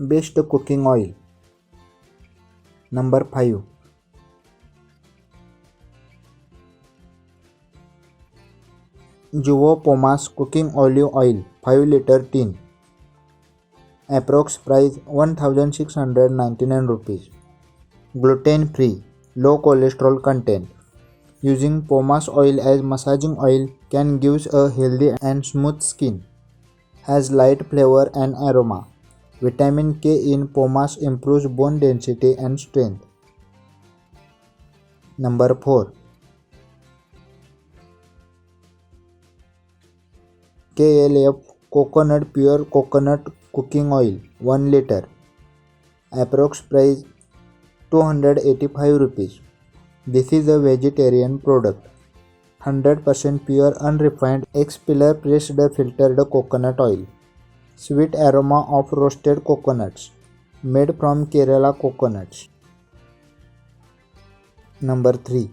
Best cooking oil. Number 5. Juvo Pomace cooking olive oil 5-liter tin. Approx price 1699 rupees. Gluten free, low cholesterol content. Using pomace oil as massaging oil can give a healthy and smooth skin. Has light flavor and aroma. Vitamin K in pomace improves bone density and strength. Number 4. KLF Coconut Pure Coconut Cooking Oil 1 liter. Approx price 285 rupees. This is a vegetarian product. 100% pure unrefined expeller pressed filtered coconut oil. Sweet aroma of roasted coconuts. Made from Kerala coconuts. Number 3.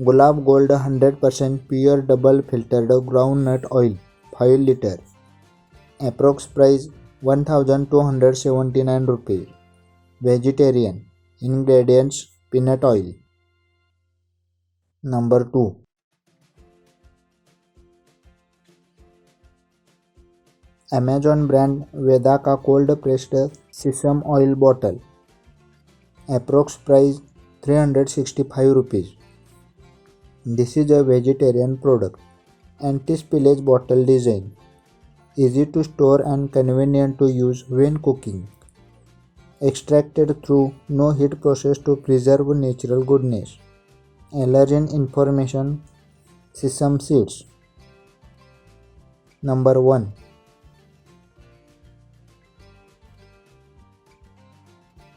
Gulab Gold 100% pure double filtered groundnut oil 5 liter. Approx price 1279 rupees. Vegetarian. Ingredients: peanut oil. Number 2. Amazon brand Vedaka cold pressed sesame oil bottle. Approx price 365 rupees. This is a vegetarian product. Anti-spillage bottle design. Easy to store and convenient to use when cooking. Extracted through no heat process to preserve natural goodness. Allergen information: sesame seeds. Number 1.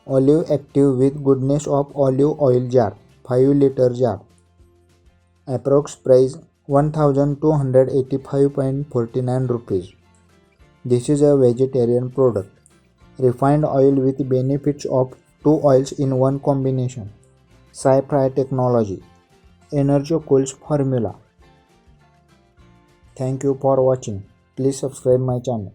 Olive active with goodness of olive oil jar 5-liter jar. Approx price 1285.49 rupees. This is a vegetarian product. Refined oil with benefits of 2 oils in one combination. Sci-Fi technology. Energy Cools formula. Thank you for watching. Please subscribe my channel.